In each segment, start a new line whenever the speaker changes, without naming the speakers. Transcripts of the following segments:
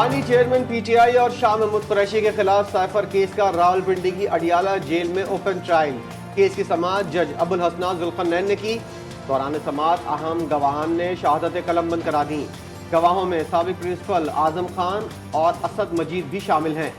बानी chairman PTI और शाह महमूद कुरैशी के खिलाफ साइफर केस का रावलपिंडी की अडियाला जेल में ओपन ट्रायल। केस की समाअत जज अबुल हसनान जुल्करनैन ने की। दौरान समाअत अहम गवाहान ने शहादत कलमबंद करा दी। गवाहों में साबिक प्रिंसिपल आजम खान और असद मजीद भी शामिल हैं।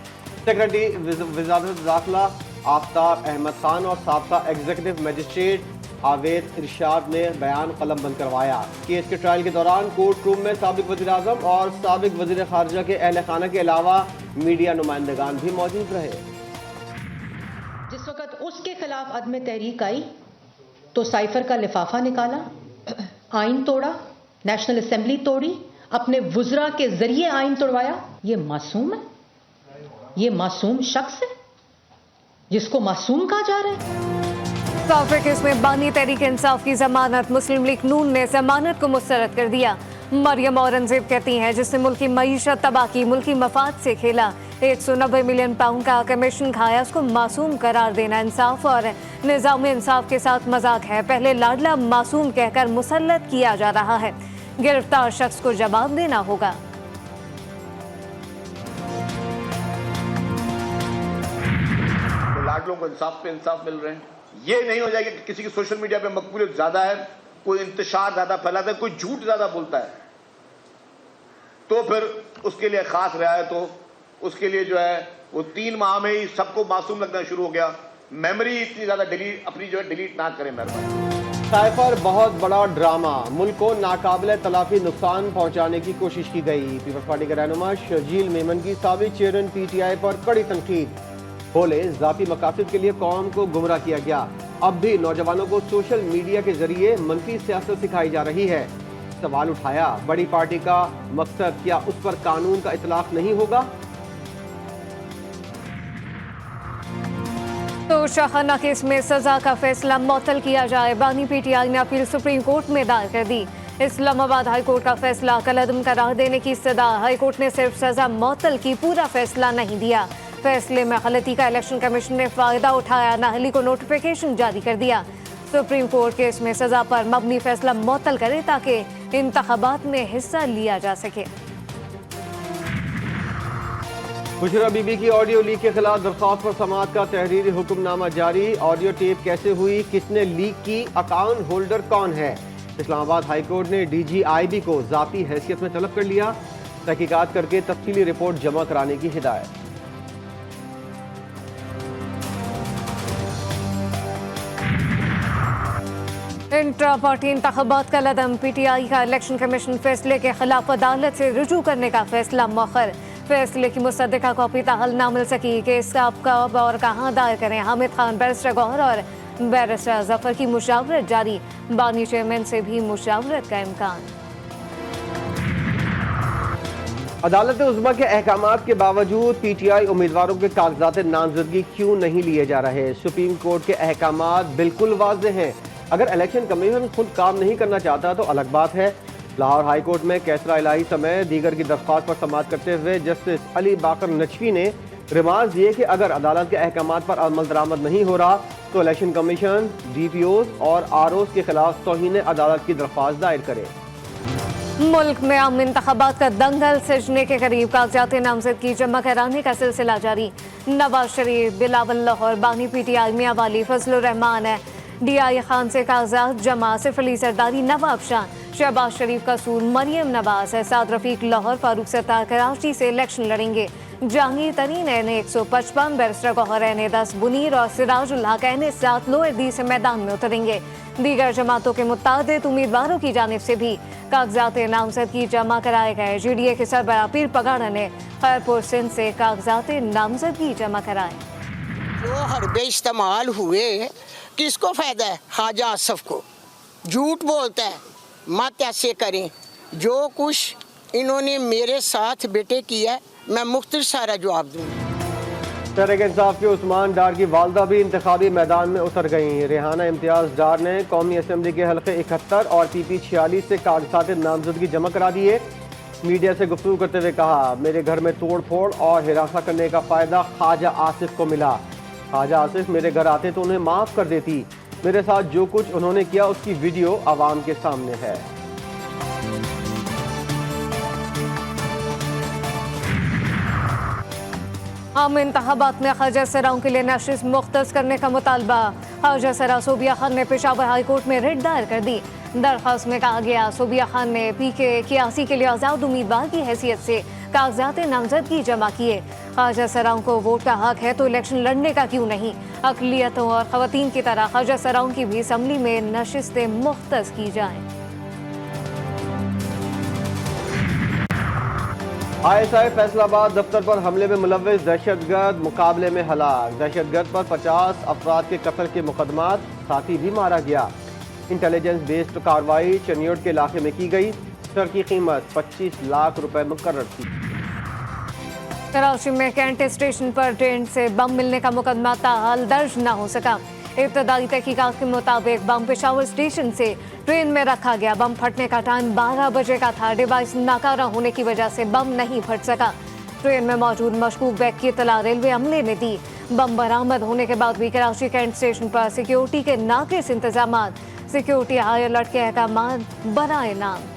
सेक्रेटरी वजारत दाखिला आफ्ताब अहमद खान और साबका एग्जीक्यूटिव मजिस्ट्रेट आवेद इरशाद ने बयान कलमबंद करवाया। केस के ट्रायल के दौरान कोर्ट रूम में साबिक वज़ीर आज़म और साबिक वज़ीर खारजा के अहल खाना के अलावा मीडिया नुमाइंदगान भी मौजूद रहे।
जिस वक्त उसके खिलाफ अदम तहरीक आई तो साइफर का लिफाफा निकाला, आइन तोड़ा, नेशनल असेंबली तोड़ी, अपने वुज़रा के जरिए आइन तोड़वाया। ये मासूम है, ये मासूम शख्स है जिसको मासूम कहा जा रहा है।
साइफर केस में बानी तहरीक इंसाफ की जमानत मुस्लिम लीग नून ने जमानत को मुस्तरद कर दिया। मरियम औरंगजेब कहती हैं जिसने मुल्की मईशत तबाह की, मुल्की मफाद से खेला, 190 मिलियन पाउंड का कमीशन खाया, उसको मासूम करार देना इंसाफ और निज़ाम इंसाफ के साथ मजाक है। पहले लाडला मासूम कहकर मुसल्लत किया जा रहा है। गिरफ्तार शख्स को जवाब देना होगा।
लाडलों को इंसाफ पे इंसाफ मिल रहे हैं। ये नहीं हो जाएगा कि किसी की सोशल मीडिया पे मकबूलियत ज्यादा है, कोई इंतशार ज्यादा फैलाता है, कोई झूठ ज्यादा बोलता है, तो फिर उसके लिए खास रियायत हो। उसके लिए जो है वो 3 माह में ही सबको मासूम लगना शुरू हो गया। मेमोरी इतनी ज्यादा डिलीट ना करें मेहरबानी।
साइफर बहुत बड़ा ड्रामा, मुल्क को नाकाबिले तलाफी नुकसान पहुंचाने की कोशिश की गई। पीपल्स पार्टी के रहनुमा शर्जील मेमन की साबिक चेयरमैन पीटीआई पर कड़ी तनकीद। बोले जाती मकासद के लिए कौम को गुमराह किया गया। अब भी नौजवानों को सोशल मीडिया के जरिए मनफी सियासत सिखाई जा रही है। सवाल उठाया, बड़ी पार्टी का मकसद क्या उस पर कानून का इतलाक नहीं होगा?
तो शाहाना केस में सजा का फैसला मुअत्तल किया जाए। बानी पीटीआई ने अपील सुप्रीम कोर्ट में दायर कर दी। इस्लामाबाद हाई कोर्ट का फैसला कलअदम करार देने की सदा। हाई कोर्ट ने सिर्फ सजा मुअत्तल की, पूरा फैसला नहीं दिया। फैसले में गलती का इलेक्शन कमीशन ने फायदा उठाया, नाहली को नोटिफिकेशन जारी कर दिया। सुप्रीम कोर्ट केस में सजा पर मबनी फैसला मुअत्तल करे ताकि इंतखाबात में हिस्सा लिया जा सके।
खुशरा बीबी की ऑडियो लीक के खिलाफ दरख्वास्त पर समाअत का तहरीरी हुक्मनामा जारी। ऑडियो टेप कैसे हुई, किसने लीक की, अकाउंट होल्डर कौन है? इस्लामाबाद हाई कोर्ट ने DGIB को जाती हैसियत में तलब कर लिया। तहकीकात करके तफसीली रिपोर्ट जमा कराने की हिदायत।
इंट्रा पार्टी इंतखाबात का लदम। पीटीआई का इलेक्शन कमीशन फैसले के खिलाफ अदालत से रुजू करने का फैसला मौखर। फैसले की मुसद्दका कॉपी ताहल ना मिल सकी। केस का कब और कहां दायर करें? हामिद खान, बैरिस्टर गौहर और बैरिस्टर जफर की मुशावरत जारी। बानी चेयरमैन से भी मुशावरत का इम्कान।
अदालत उज़्मा के अहकामात के बावजूद पीटीआई उम्मीदवारों के कागजात नामजदगी क्यों नहीं लिए जा रहे? सुप्रीम कोर्ट के अहकामात बिल्कुल वाज़ेह हैं। अगर इलेक्शन कमीशन खुद काम नहीं करना चाहता तो अलग बात है। लाहौर हाई कोर्ट में कैसरा इलाही समेत दीगर की दरख्वास्त पर समाअत करते हुए जस्टिस अली बाकर नचवी ने रिमार्क दिए कि अगर अदालत के अहकामात पर अमल दरामद नहीं हो रहा तो इलेक्शन कमीशन DPOs और ROs के खिलाफ तौहीन अदालत की दरख्वास्त दायर करे।
मुल्क में आम इंतखाबात का दंगल सजने के करीब। कागजात नामजदगी जमा कराने का सिलसिला जारी। नवाज शरीफ, बिलावल लाहौर, बानी पीटीआई मियां वाली, फजलुर रहमान है, DI खान से कागजात जमा। सिर्फ अली सरदारी, नवाब शाह, शहबाज शरीफ का सूर, मरियम नवाज है, साद रफीक लाहौर, फारूक सत्तार कराची से इलेक्शन लड़ेंगे। जहांगीर तरीन ने 155, बैरिस्टर गौहर ने 10, बुनीर और सिराजुल हक ने 7 लोअर डी से मैदान में उतरेंगे। दीगर जमातों के मुतादिद उम्मीदवारों की जानिब से भी कागजात नामजदगी जमा कराए गए। GDA के सरबराह पीर पगाड़ा ने खैरपुर सिंध से कागजात नामजदगी जमा कराए।
जो हरबे इस्तेमाल हुए किसको फायदा है? ख्वाजा आसफ को। झूठ बोलता है, मत ऐसे करें। जो कुछ इन्होंने मेरे साथ बेटे किया मैं मुख्तसर सारा जवाब दूंगा।
तहरीक इंसाफ के उस्मान डार की वालदा भी इंतखाबी मैदान में उतर गई। रेहाना इम्तियाज डार ने कौमी असम्बली के हल्के 71 और PP 46 से कागजात नामजदगी जमा करा दिए। मीडिया से गुफ्तगू करते हुए कहा, मेरे घर में तोड़ फोड़ और हिरासा करने का फ़ायदा ख्वाजा आसिफ को मिला। ख्वाजा आसिफ मेरे घर आते तो उन्हें माफ़ कर देती। मेरे साथ जो कुछ उन्होंने किया उसकी वीडियो आवाम के सामने है।
आम इंतखाबात में ख्वाजा सराओं के लिए नशिस्त मुख्तस करने का मुतालबा। ख्वाजा सरा सूबिया खान ने पेशावर हाई कोर्ट में रिट दायर कर दी। दरख्वास्त में कहा गया सूबिया खान ने PK 81 के लिए आज़ाद उम्मीदवार की हैसियत से कागजात नामजदगी जमा किए। ख्वाजा सराओं को वोट का हक है तो इलेक्शन लड़ने का क्यों नहीं। अक़लियतों और ख़वातीन की तरह ख्वाजा सराओं की भी असम्बली में नशिस्तें मुख्तस की जाएँ।
ISI फैसलाबाद दफ्तर पर हमले में मुलव्विस दहशतगर्द मुकाबले में हलाक। दहशतगर्द पर 50 अफराद के कत्ल के मुकदमात, साथी भी मारा गया। इंटेलिजेंस बेस्ड कार्रवाई चनियोट के इलाके में की गई। सर की कीमत 25 लाख रुपए मुकर्रर थी।
कराची में कैंट स्टेशन पर ट्रेन से बम मिलने का मुकदमा ताहाल दर्ज न हो सका। इब्तदाई तहकीकात के मुताबिक बम पेशावर स्टेशन से ट्रेन में रखा गया। बम फटने का टाइम 12 बजे का था। डिवाइस नाकारा होने की वजह से बम नहीं फट सका। ट्रेन में मौजूद मशकूक बैग की इतला रेलवे अमले ने दी। बम बरामद होने के बाद भी कराची कैंट स्टेशन पर सिक्योरिटी के नाकिस इंतजाम, सिक्योरिटी हाई अलर्ट के अहकाम बराए नाम।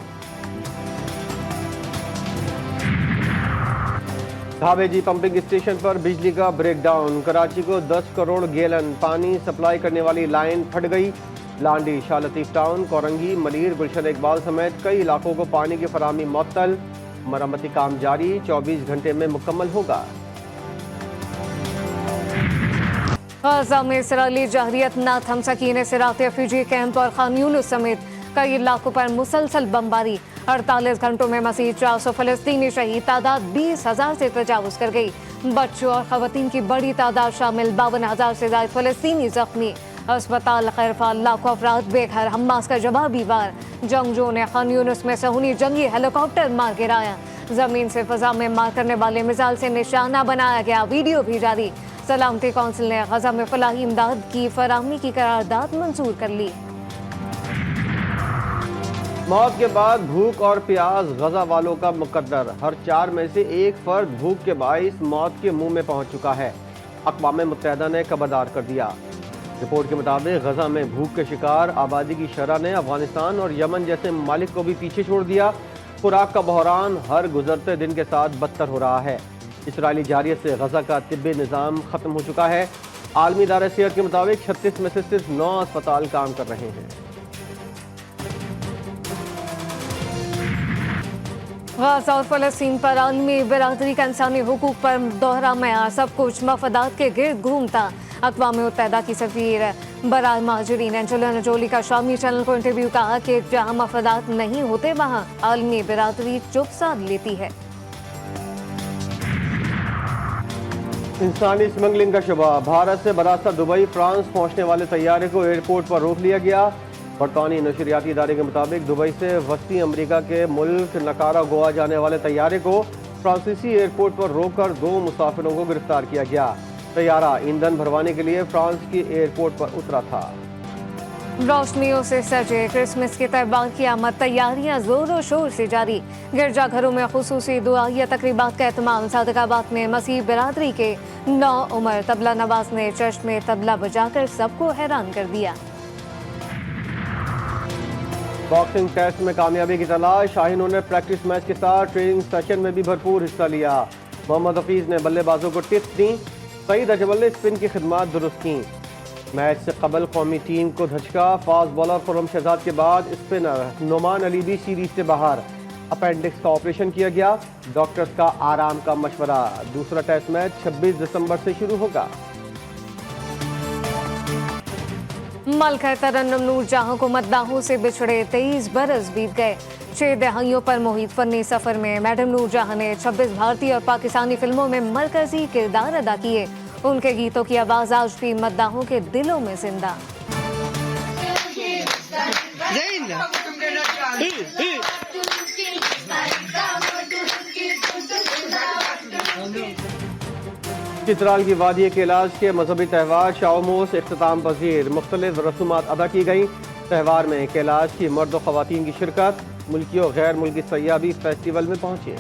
धाबेजी पंपिंग स्टेशन पर बिजली का ब्रेकडाउन। कराची को 10 करोड़ गैलन पानी सप्लाई करने वाली लाइन फट गई। लांडी, शाह लतीफ टाउन, कोरंगी, मलीर, गुलशन इकबाल समेत कई इलाकों को पानी की फराहमी मुअत्तल। मरम्मती काम जारी, 24 घंटे में मुकम्मल होगा।
गाज़ा में इसराइली जहरियत न थम सकी। सिरात रेफ्यूजी कैंप और खान यूनुस समेत कई इलाकों पर मुसलसल बमबारी। 48 घंटों में मज़ीद 400 फ़लस्तीनी शहीद। तादाद 20,000 से तजावुज़ कर गई। बच्चों और ख़वातीन की बड़ी तादाद शामिल। 52,000 से ज़ायद फ़लस्तीनी जख्मी। अस्पताल खैरफाल, लाखों अफराद बेघर। हमास का जवाबी वार। जंगजों ने खान यूनुस में सहूनी जंगी हेलीकॉप्टर मार गिराया। जमीन से फजा में मार करने वाले मिसाइल से निशाना बनाया गया। वीडियो भी जारी। सलामती कौंसिल ने गजा में फलाही इमदाद की फराहमी की करारदाद मंजूर कर ली।
मौत के बाद भूख और प्यास गजा वालों का मुकद्दर। हर 4 में से एक फर्द भूख के बाइस मौत के मुंह में पहुंच चुका है। अक़वाम मुत्तहिदा ने खबरदार कर दिया। रिपोर्ट के मुताबिक गजा में भूख के शिकार आबादी की शरह ने अफगानिस्तान और यमन जैसे ममालिक को भी पीछे छोड़ दिया। खुराक का बहरान हर गुजरते दिन के साथ बदतर हो रहा है। इसराइली जारियत से गजा का तिब्बी निज़ाम ख़त्म हो चुका है। आलमी इदारे सेहत के मुताबिक 36 में से सिर्फ 9 अस्पताल काम कर रहे हैं।
गाज़ा और फ़लस्तीन पर आलमी बिरादरी का इंसानी हुकूक पर दोहरा मयार। सब कुछ मफादात के गिर्द घूमता। अक़वाम मुत्तहिदा की सफ़ीर बराए महाजरीन एंजेलिना जोली का शामी चैनल को इंटरव्यू कहा कि जहाँ मफादात नहीं होते वहाँ आलमी बिरादरी चुप साध लेती है।
इंसानी स्मगलिंग का शुबा। भारत से बरास्ता दुबई फ्रांस पहुंचने वाले तैयारे को एयरपोर्ट पर रोक लिया गया। बरतानी नशरियाती इदारे के मुताबिक दुबई से वस्ती अमरीका के मुल्क नकारा गोवा जाने वाले तैयारे को फ्रांसीसी एयरपोर्ट पर रोककर 2 मुसाफिरों को गिरफ्तार किया गया। तैयारा ईंधन भरवाने के लिए फ्रांस के एयरपोर्ट पर उतरा था।
रोशनियों से सजे क्रिसमस के त्यौहार की आमद। तैयारियां जोरों शोर से जारी। गिरजाघरों में खुसूसी दुआया तकरीबात का एहतमाम। सादकाबाद में मसीह बिरादरी के 9 उमर तबला नवाज ने चर्च में तबला बजाकर सबको हैरान कर दिया।
बॉक्सिंग टेस्ट में कामयाबी की तलाश। शाहीनों ने प्रैक्टिस मैच के साथ ट्रेनिंग सेशन में भी भरपूर हिस्सा लिया। मोहम्मद हफीज ने बल्लेबाजों को टिप्स दी। सईद अजमल ने स्पिन की खिदमत दुरुस्त की। मैच से कबल कौमी टीम को धचका। फास्ट बॉलर खुर्रम शहजाद के बाद स्पिनर नुमान अली भी सीरीज से बाहर। अपेंडिक्स का ऑपरेशन किया गया। डॉक्टर्स का आराम का मशवरा। दूसरा टेस्ट मैच 26 दिसंबर से शुरू होगा।
मलका तरन्नुम नूरजहां को मद्दाहों से बिछड़े 23 बरस बीत गए। 6 दहाइयों पर मोहित फनी सफर में मैडम नूरजहां ने 26 भारतीय और पाकिस्तानी फिल्मों में मरकजी किरदार अदा किए। उनके गीतों की आवाज आज भी मद्दाहों के दिलों में जिंदा।
चित्राल की वादी कैलाश के मजहबी त्यौहार शाओमोस इख्तिताम पजीर। मुख्तलिफ रसूमात अदा की गई। त्यौहार में कैलाश की मर्द व ख़वातीन की शिरकत। मुल्की और गैर मुल्की सयाह भी फेस्टिवल में पहुंचे।